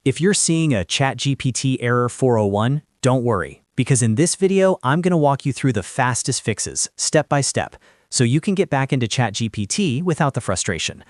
If you're seeing a ChatGPT Error 401, don't worry, because in this video, I'm going to walk you through the fastest fixes, step by step, so you can get back into ChatGPT without the frustration.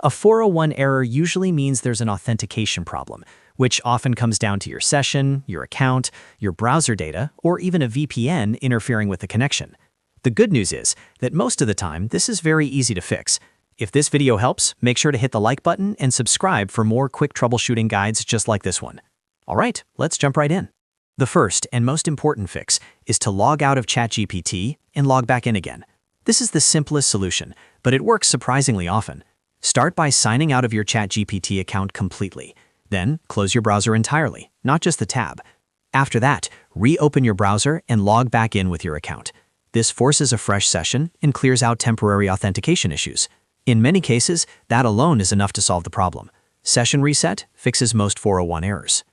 A 401 error usually means there's an authentication problem, which often comes down to your session, your account, your browser data, or even a VPN interfering with the connection. The good news is that most of the time, this is very easy to fix. If this video helps, make sure to hit the like button and subscribe for more quick troubleshooting guides just like this one. All right, let's jump right in. The first and most important fix is to log out of ChatGPT and log back in again. This is the simplest solution, but it works surprisingly often. Start by signing out of your ChatGPT account completely. Then, close your browser entirely, not just the tab. After that, reopen your browser and log back in with your account. This forces a fresh session and clears out temporary authentication issues. In many cases, that alone is enough to solve the problem. Session reset fixes most 401 errors.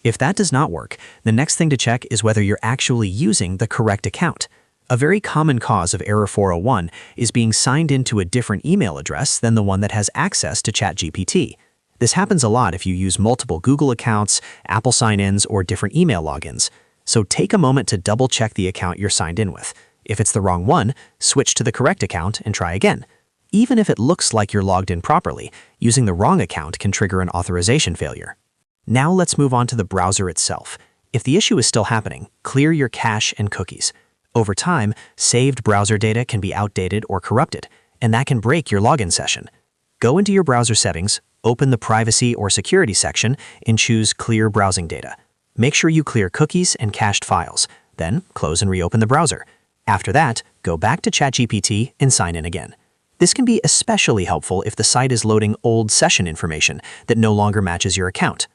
If that does not work, the next thing to check is whether you're actually using the correct account. A very common cause of Error 401 is being signed into a different email address than the one that has access to ChatGPT. This happens a lot if you use multiple Google accounts, Apple sign-ins, or different email logins. So take a moment to double-check the account you're signed in with. If it's the wrong one, switch to the correct account and try again. Even if it looks like you're logged in properly, using the wrong account can trigger an authorization failure. Now let's move on to the browser itself. If the issue is still happening, clear your cache and cookies. Over time, saved browser data can be outdated or corrupted, and that can break your login session. Go into your browser settings, open the Privacy or Security section, and choose Clear Browsing Data. Make sure you clear cookies and cached files, then close and reopen the browser. After that, go back to ChatGPT and sign in again. This can be especially helpful if the site is loading old session information that no longer matches your account.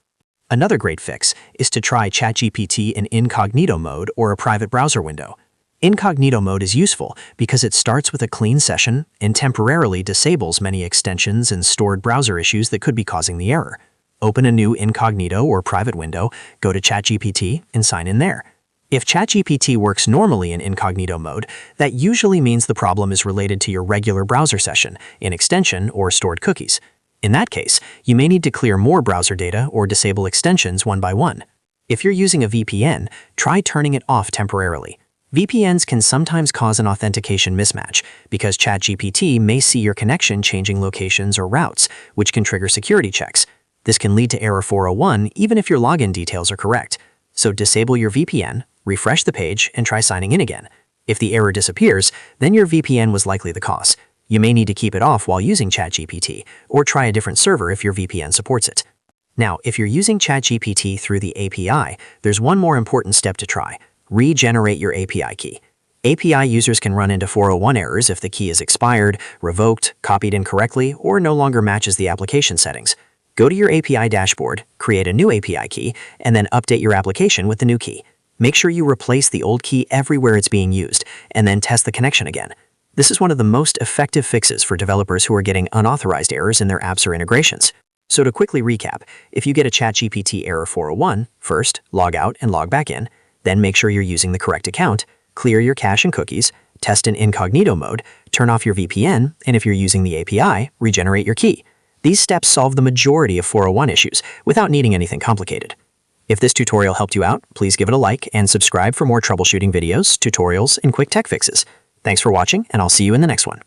Another great fix is to try ChatGPT in Incognito Mode or a private browser window. Incognito Mode is useful because it starts with a clean session and temporarily disables many extensions and stored browser issues that could be causing the error. Open a new incognito or private window, go to ChatGPT, and sign in there. If ChatGPT works normally in Incognito Mode, that usually means the problem is related to your regular browser session, an extension, or stored cookies. In that case, you may need to clear more browser data or disable extensions one by one. If you're using a VPN, try turning it off temporarily. VPNs can sometimes cause an authentication mismatch because ChatGPT may see your connection changing locations or routes, which can trigger security checks. This can lead to Error 401 even if your login details are correct. So disable your VPN, refresh the page, and try signing in again. If the error disappears, then your VPN was likely the cause. You may need to keep it off while using ChatGPT, or try a different server if your VPN supports it. Now, if you're using ChatGPT through the API, there's one more important step to try. Regenerate your API key. API users can run into 401 errors if the key is expired, revoked, copied incorrectly, or no longer matches the application settings. Go to your API dashboard, create a new API key, and then update your application with the new key. Make sure you replace the old key everywhere it's being used, and then test the connection again. This is one of the most effective fixes for developers who are getting unauthorized errors in their apps or integrations. So to quickly recap, if you get a ChatGPT Error 401, first, log out and log back in, then make sure you're using the correct account, clear your cache and cookies, test in Incognito Mode, turn off your VPN, and if you're using the API, regenerate your key. These steps solve the majority of 401 issues without needing anything complicated. If this tutorial helped you out, please give it a like and subscribe for more troubleshooting videos, tutorials, and quick tech fixes. Thanks for watching, and I'll see you in the next one.